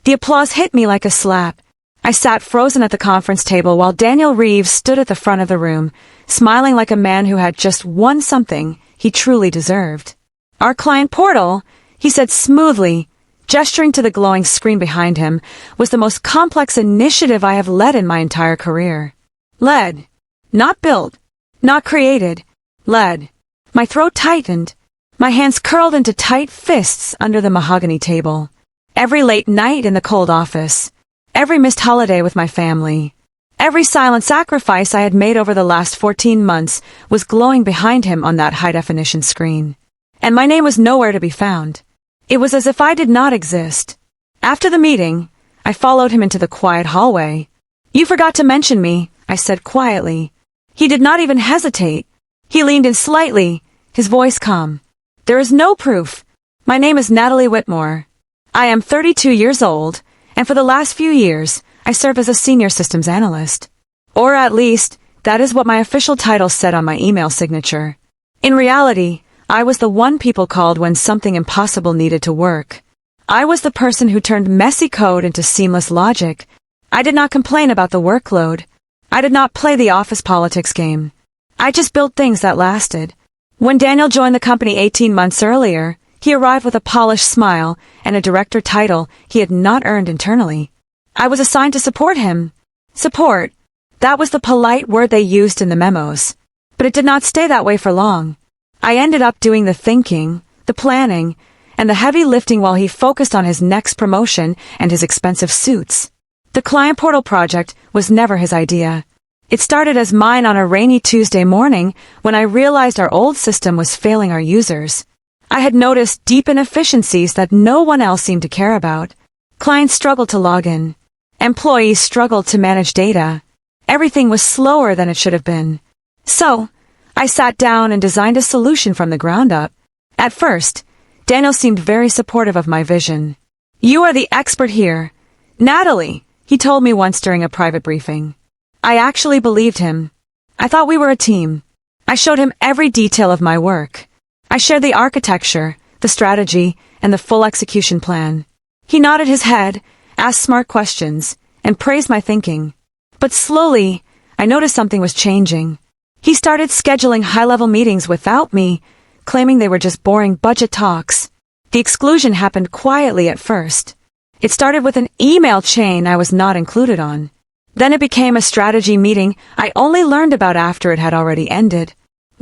The applause hit me like a slap. I sat frozen at the conference table while Daniel Reeves stood at the front of the room, smiling like a man who had just won something he truly deserved. "Our client portal," he said smoothly, gesturing to the glowing screen behind him, "was the most complex initiative I have led in my entire career. Led. Not built. Not created. Led." My throat tightened. My hands curled into tight fists under the mahogany table. Every late night in the cold office. Every missed holiday with my family. Every silent sacrifice I had made over the last 14 months was glowing behind him on that high-definition screen. And my name was nowhere to be found. It was as if I did not exist. After the meeting, I followed him into the quiet hallway. "You forgot to mention me," I said quietly. He did not even hesitate. He leaned in slightly, his voice calm. "There is no proof. My name is Natalie Whitmore. I am 32 years old, and for the last few years, I serve as a senior systems analyst. Or at least, that is what my official title said on my email signature. In reality, I was the one people called when something impossible needed to work. I was the person who turned messy code into seamless logic. I did not complain about the workload. I did not play the office politics game. I just built things that lasted. When Daniel joined the company 18 months earlier, he arrived with a polished smile and a director title he had not earned internally. I was assigned to support him. Support. That was the polite word they used in the memos. But it did not stay that way for long. I ended up doing the thinking, the planning, and the heavy lifting while he focused on his next promotion and his expensive suits. The client portal project was never his idea. It started as mine on a rainy Tuesday morning when I realized our old system was failing our users. I had noticed deep inefficiencies that no one else seemed to care about. Clients struggled to log in. Employees struggled to manage data. Everything was slower than it should have been. So, I sat down and designed a solution from the ground up. At first, Daniel seemed very supportive of my vision. "You are the expert here. Natalie," he told me once during a private briefing. I actually believed him. I thought we were a team. I showed him every detail of my work. I shared the architecture, the strategy, and the full execution plan. He nodded his head, asked smart questions, and praised my thinking. But slowly, I noticed something was changing. He started scheduling high-level meetings without me, claiming they were just boring budget talks. The exclusion happened quietly at first. It started with an email chain I was not included on. Then it became a strategy meeting I only learned about after it had already ended.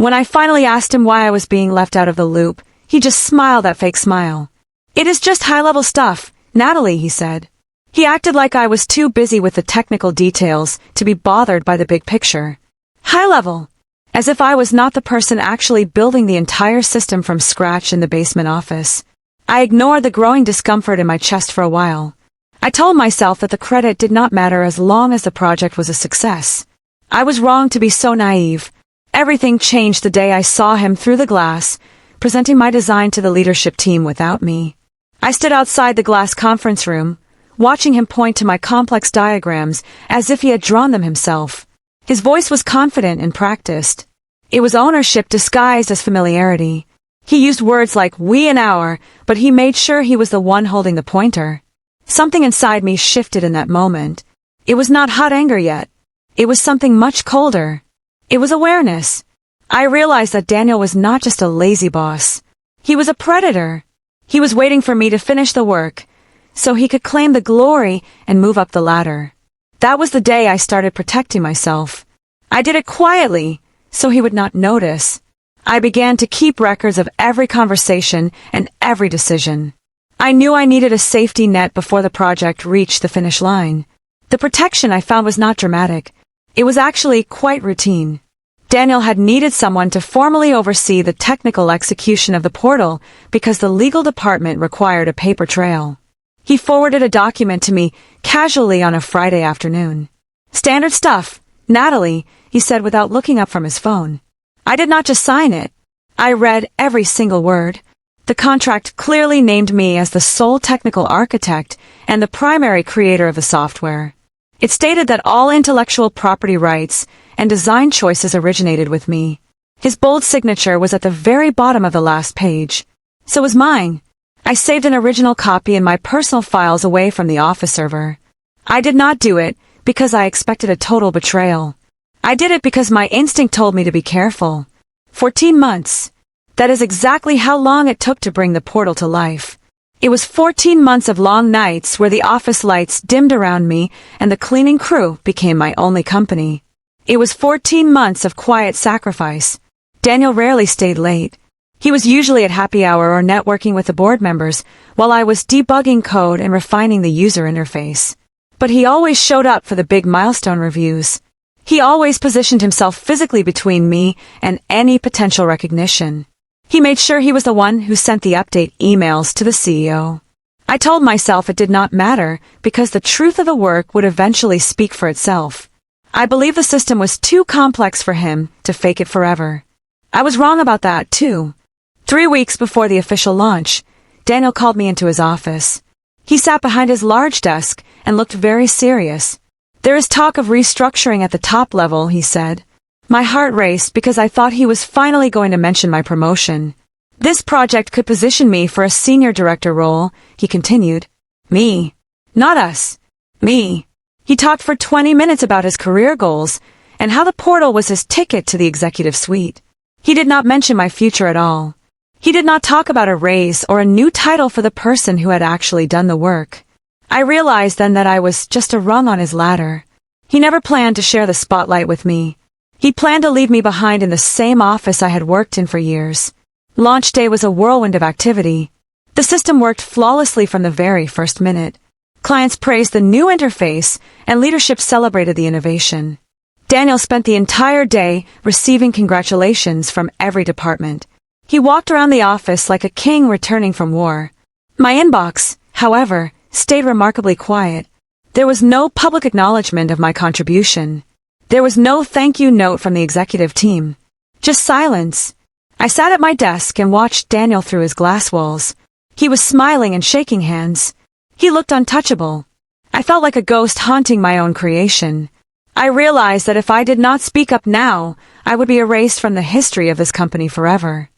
When I finally asked him why I was being left out of the loop, he just smiled that fake smile. "It is just high-level stuff, Natalie," he said. He acted like I was too busy with the technical details to be bothered by the big picture. High-level, as if I was not the person actually building the entire system from scratch in the basement office. I ignored the growing discomfort in my chest for a while. I told myself that the credit did not matter as long as the project was a success. I was wrong to be so naive. Everything changed the day I saw him through the glass, presenting my design to the leadership team without me. I stood outside the glass conference room, watching him point to my complex diagrams as if he had drawn them himself. His voice was confident and practiced. It was ownership disguised as familiarity. He used words like "we" and "our," but he made sure he was the one holding the pointer. Something inside me shifted in that moment. It was not hot anger yet. It was something much colder. It was awareness. I realized that Daniel was not just a lazy boss. He was a predator. He was waiting for me to finish the work, so he could claim the glory and move up the ladder. That was the day I started protecting myself. I did it quietly, so he would not notice. I began to keep records of every conversation and every decision. I knew I needed a safety net before the project reached the finish line. The protection I found was not dramatic. It was actually quite routine. Daniel had needed someone to formally oversee the technical execution of the portal because the legal department required a paper trail. He forwarded a document to me casually on a Friday afternoon. "Standard stuff, Natalie," he said without looking up from his phone. I did not just sign it. I read every single word. The contract clearly named me as the sole technical architect and the primary creator of the software. It stated that all intellectual property rights and design choices originated with me. His bold signature was at the very bottom of the last page. So was mine. I saved an original copy in my personal files away from the office server. I did not do it because I expected a total betrayal. I did it because my instinct told me to be careful. 14 months. That is exactly how long it took to bring the portal to life. It was 14 months of long nights where the office lights dimmed around me and the cleaning crew became my only company. It was 14 months of quiet sacrifice. Daniel rarely stayed late. He was usually at happy hour or networking with the board members, while I was debugging code and refining the user interface. But he always showed up for the big milestone reviews. He always positioned himself physically between me and any potential recognition. He made sure he was the one who sent the update emails to the CEO. I told myself it did not matter because the truth of the work would eventually speak for itself. I believe the system was too complex for him to fake it forever. I was wrong about that, too. 3 weeks before the official launch, Daniel called me into his office. He sat behind his large desk and looked very serious. There is talk of restructuring at the top level, he said. My heart raced because I thought he was finally going to mention my promotion. This project could position me for a senior director role, he continued. Me. Not us. Me. He talked for 20 minutes about his career goals and how the portal was his ticket to the executive suite. He did not mention my future at all. He did not talk about a raise or a new title for the person who had actually done the work. I realized then that I was just a rung on his ladder. He never planned to share the spotlight with me. He planned to leave me behind in the same office I had worked in for years. Launch day was a whirlwind of activity. The system worked flawlessly from the very first minute. Clients praised the new interface, and leadership celebrated the innovation. Daniel spent the entire day receiving congratulations from every department. He walked around the office like a king returning from war. My inbox, however, stayed remarkably quiet. There was no public acknowledgement of my contribution. There was no thank you note from the executive team. Just silence. I sat at my desk and watched Daniel through his glass walls. He was smiling and shaking hands. He looked untouchable. I felt like a ghost haunting my own creation. I realized that if I did not speak up now, I would be erased from the history of this company forever.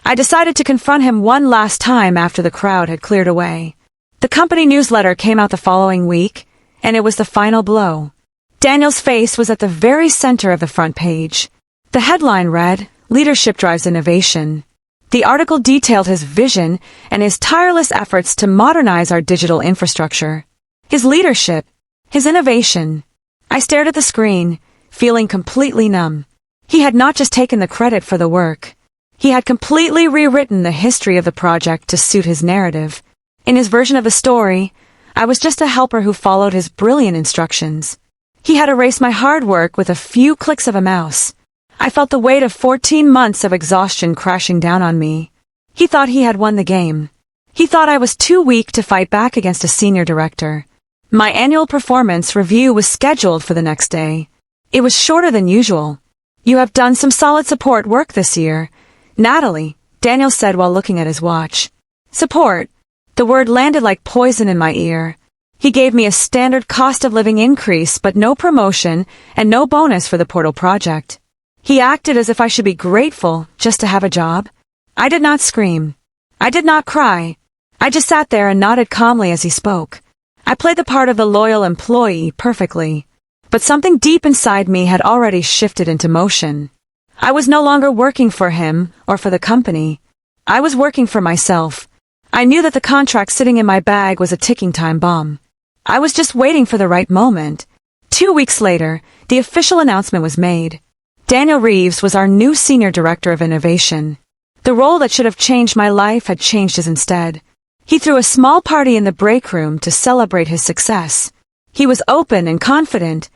I decided to confront him one last time after the crowd had cleared away. The company newsletter came out the following week, and it was the final blow. Daniel's face was at the very center of the front page. The headline read, "Leadership Drives Innovation." The article detailed his vision and his tireless efforts to modernize our digital infrastructure. His leadership, his innovation. I stared at the screen, feeling completely numb. He had not just taken the credit for the work. He had completely rewritten the history of the project to suit his narrative. In his version of the story, I was just a helper who followed his brilliant instructions. He had erased my hard work with a few clicks of a mouse. I felt the weight of 14 months of exhaustion crashing down on me. He thought he had won the game. He thought I was too weak to fight back against a senior director. My annual performance review was scheduled for the next day. It was shorter than usual. "You have done some solid support work this year, Natalie," Daniel said while looking at his watch. Support. The word landed like poison in my ear. He gave me a standard cost of living increase but no promotion and no bonus for the portal project. He acted as if I should be grateful just to have a job. I did not scream. I did not cry. I just sat there and nodded calmly as he spoke. I played the part of the loyal employee perfectly. But something deep inside me had already shifted into motion. I was no longer working for him or for the company. I was working for myself. I knew that the contract sitting in my bag was a ticking time bomb. I was just waiting for the right moment. 2 weeks later, the official announcement was made. Daniel Reeves was our new Senior Director of Innovation. The role that should have changed my life had changed his instead. He threw a small party in the break room to celebrate his success. He was open and confident,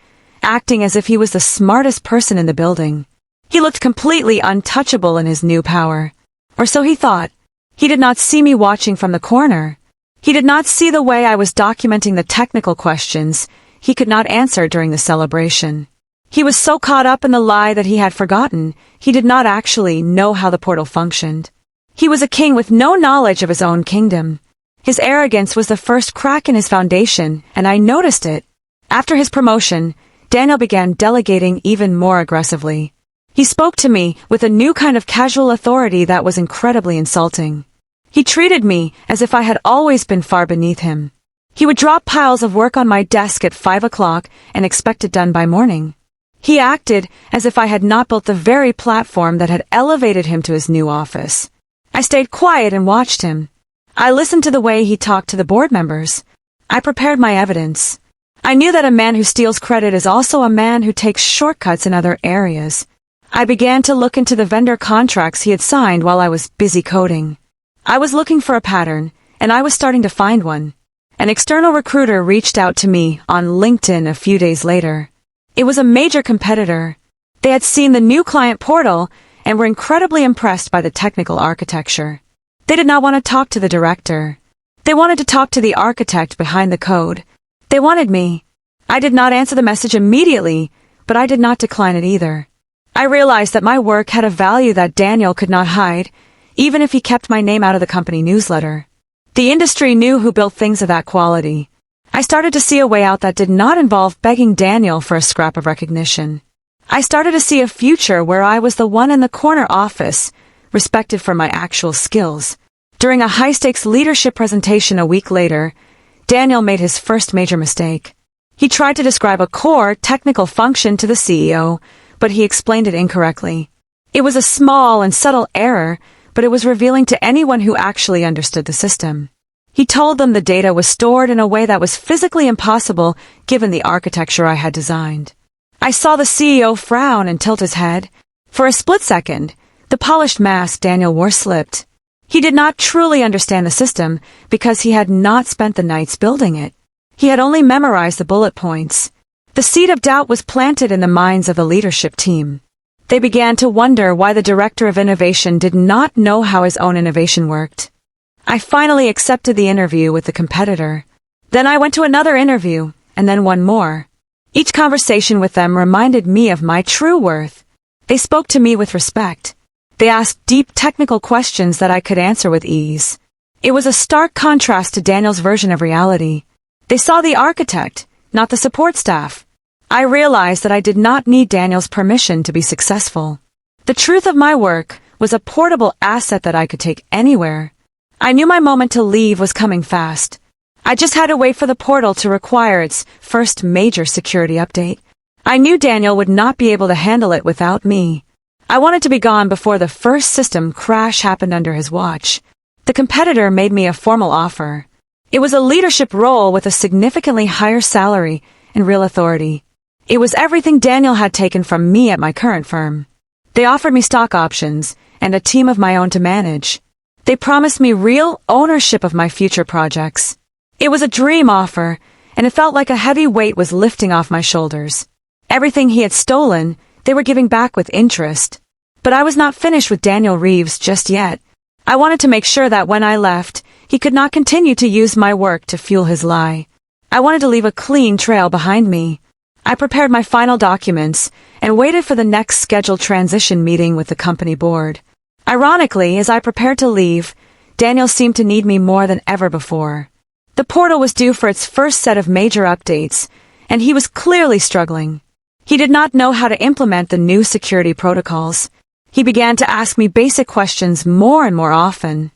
acting as if he was the smartest person in the building. He looked completely untouchable in his new power. Or so he thought. He did not see me watching from the corner. He did not see the way I was documenting the technical questions he could not answer during the celebration. He was so caught up in the lie that he had forgotten he did not actually know how the portal functioned. He was a king with no knowledge of his own kingdom. His arrogance was the first crack in his foundation, and I noticed it. After his promotion, Daniel began delegating even more aggressively. He spoke to me with a new kind of casual authority that was incredibly insulting. He treated me as if I had always been far beneath him. He would drop piles of work on my desk at 5 o'clock and expect it done by morning. He acted as if I had not built the very platform that had elevated him to his new office. I stayed quiet and watched him. I listened to the way he talked to the board members. I prepared my evidence. I knew that a man who steals credit is also a man who takes shortcuts in other areas. I began to look into the vendor contracts he had signed while I was busy coding. I was looking for a pattern, and I was starting to find one. An external recruiter reached out to me on LinkedIn a few days later. It was a major competitor. They had seen the new client portal and were incredibly impressed by the technical architecture. They did not want to talk to the director. They wanted to talk to the architect behind the code. They wanted me. I did not answer the message immediately, but I did not decline it either. I realized that my work had a value that Daniel could not hide, even if he kept my name out of the company newsletter. The industry knew who built things of that quality. I started to see a way out that did not involve begging Daniel for a scrap of recognition. I started to see a future where I was the one in the corner office, respected for my actual skills. During a high-stakes leadership presentation a week later, Daniel made his first major mistake. He tried to describe a core technical function to the CEO, but he explained it incorrectly. It was a small and subtle error, but it was revealing to anyone who actually understood the system. He told them the data was stored in a way that was physically impossible given the architecture I had designed. I saw the CEO frown and tilt his head. For a split second, the polished mask Daniel wore slipped. He did not truly understand the system because he had not spent the nights building it. He had only memorized the bullet points. The seed of doubt was planted in the minds of the leadership team. They began to wonder why the director of innovation did not know how his own innovation worked. I finally accepted the interview with the competitor. Then I went to another interview, and then one more. Each conversation with them reminded me of my true worth. They spoke to me with respect. They asked deep technical questions that I could answer with ease. It was a stark contrast to Daniel's version of reality. They saw the architect, not the support staff. I realized that I did not need Daniel's permission to be successful. The truth of my work was a portable asset that I could take anywhere. I knew my moment to leave was coming fast. I just had to wait for the portal to require its first major security update. I knew Daniel would not be able to handle it without me. I wanted to be gone before the first system crash happened under his watch. The competitor made me a formal offer. It was a leadership role with a significantly higher salary and real authority. It was everything Daniel had taken from me at my current firm. They offered me stock options and a team of my own to manage. They promised me real ownership of my future projects. It was a dream offer, and it felt like a heavy weight was lifting off my shoulders. Everything he had stolen, they were giving back with interest. But I was not finished with Daniel Reeves just yet. I wanted to make sure that when I left, he could not continue to use my work to fuel his lie. I wanted to leave a clean trail behind me. I prepared my final documents and waited for the next scheduled transition meeting with the company board. Ironically, as I prepared to leave, Daniel seemed to need me more than ever before. The portal was due for its first set of major updates, and he was clearly struggling. He did not know how to implement the new security protocols. He began to ask me basic questions more and more often.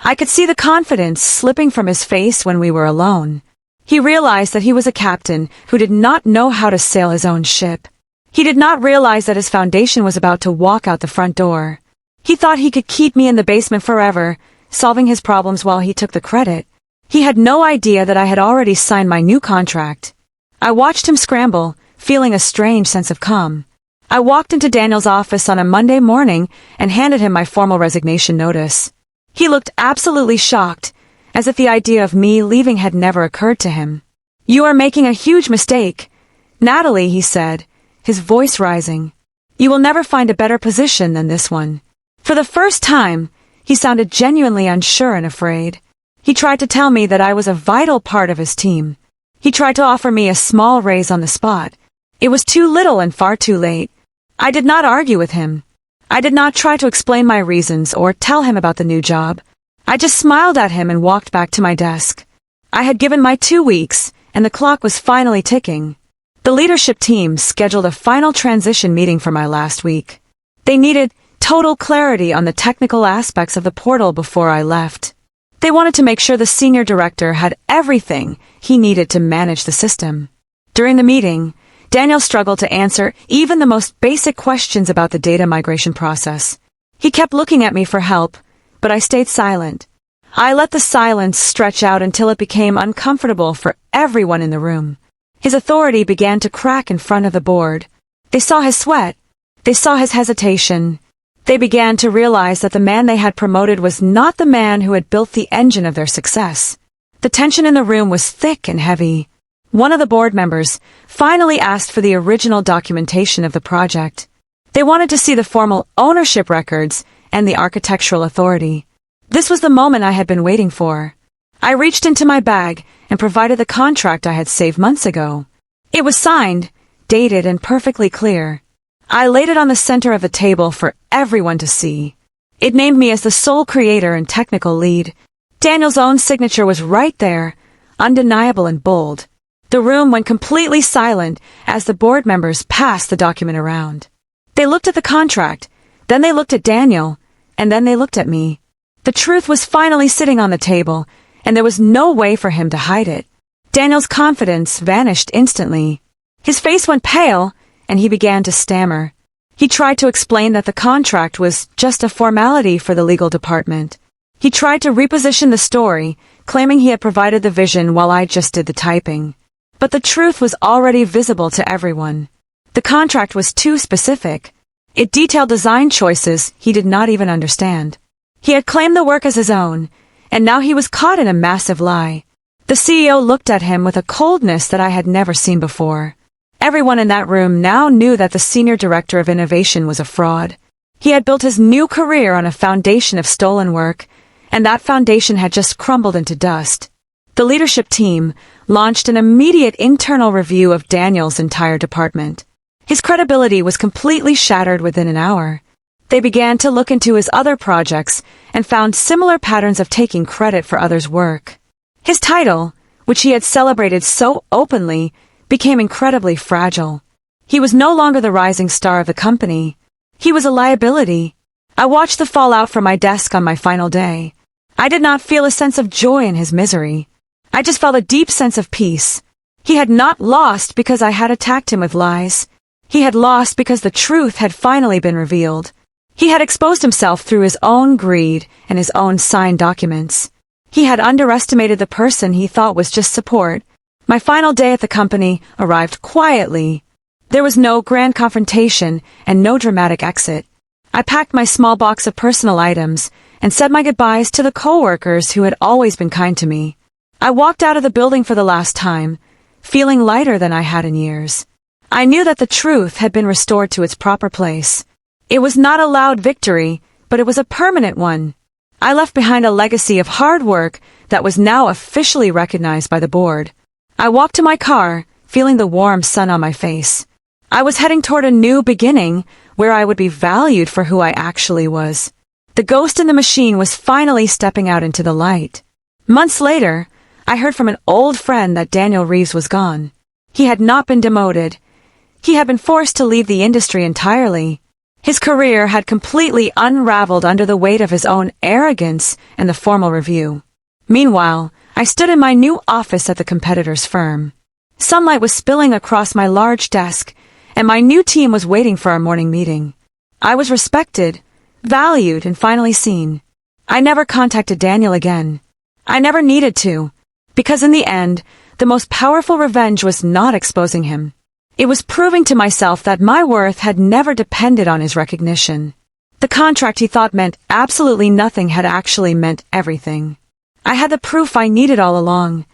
I could see the confidence slipping from his face when we were alone. He realized that he was a captain who did not know how to sail his own ship. He did not realize that his foundation was about to walk out the front door. He thought he could keep me in the basement forever, solving his problems while he took the credit. He had no idea that I had already signed my new contract. I watched him scramble, feeling a strange sense of calm. I walked into Daniel's office on a Monday morning and handed him my formal resignation notice. He looked absolutely shocked, as if the idea of me leaving had never occurred to him. "You are making a huge mistake, Natalie," he said, his voice rising. "You will never find a better position than this one." For the first time, he sounded genuinely unsure and afraid. He tried to tell me that I was a vital part of his team. He tried to offer me a small raise on the spot. It was too little and far too late. I did not argue with him. I did not try to explain my reasons or tell him about the new job. I just smiled at him and walked back to my desk. I had given my 2 weeks, and the clock was finally ticking. The leadership team scheduled a final transition meeting for my last week. They needed total clarity on the technical aspects of the portal before I left. They wanted to make sure the senior director had everything he needed to manage the system. During the meeting, Daniel struggled to answer even the most basic questions about the data migration process. He kept looking at me for help, but I stayed silent. I let the silence stretch out until it became uncomfortable for everyone in the room. His authority began to crack in front of the board. They saw his sweat. They saw his hesitation. They began to realize that the man they had promoted was not the man who had built the engine of their success. The tension in the room was thick and heavy. One of the board members finally asked for the original documentation of the project. They wanted to see the formal ownership records and the architectural authority. This was the moment I had been waiting for. I reached into my bag and provided the contract I had saved months ago. It was signed, dated, and perfectly clear. I laid it on the center of the table for everyone to see. It named me as the sole creator and technical lead. Daniel's own signature was right there, undeniable and bold. The room went completely silent as the board members passed the document around. They looked at the contract, then they looked at Daniel, and then they looked at me. The truth was finally sitting on the table, and there was no way for him to hide it. Daniel's confidence vanished instantly. His face went pale, and he began to stammer. He tried to explain that the contract was just a formality for the legal department. He tried to reposition the story, claiming he had provided the vision while I just did the typing. But the truth was already visible to everyone. The contract was too specific. It detailed design choices he did not even understand. He had claimed the work as his own, and now he was caught in a massive lie. The CEO looked at him with a coldness that I had never seen before. Everyone in that room now knew that the senior director of innovation was a fraud. He had built his new career on a foundation of stolen work, and that foundation had just crumbled into dust. The leadership team launched an immediate internal review of Daniel's entire department. His credibility was completely shattered within an hour. They began to look into his other projects and found similar patterns of taking credit for others' work. His title, which he had celebrated so openly, became incredibly fragile. He was no longer the rising star of the company. He was a liability. I watched the fallout from my desk on my final day. I did not feel a sense of joy in his misery. I just felt a deep sense of peace. He had not lost because I had attacked him with lies. He had lost because the truth had finally been revealed. He had exposed himself through his own greed and his own signed documents. He had underestimated the person he thought was just support. My final day at the company arrived quietly. There was no grand confrontation and no dramatic exit. I packed my small box of personal items and said my goodbyes to the coworkers who had always been kind to me. I walked out of the building for the last time, feeling lighter than I had in years. I knew that the truth had been restored to its proper place. It was not a loud victory, but it was a permanent one. I left behind a legacy of hard work that was now officially recognized by the board. I walked to my car, feeling the warm sun on my face. I was heading toward a new beginning where I would be valued for who I actually was. The ghost in the machine was finally stepping out into the light. Months later, I heard from an old friend that Daniel Reeves was gone. He had not been demoted. He had been forced to leave the industry entirely. His career had completely unraveled under the weight of his own arrogance and the formal review. Meanwhile, I stood in my new office at the competitor's firm. Sunlight was spilling across my large desk, and my new team was waiting for our morning meeting. I was respected, valued, and finally seen. I never contacted Daniel again. I never needed to, because in the end, the most powerful revenge was not exposing him. It was proving to myself that my worth had never depended on his recognition. The contract he thought meant absolutely nothing had actually meant everything. I had the proof I needed all along.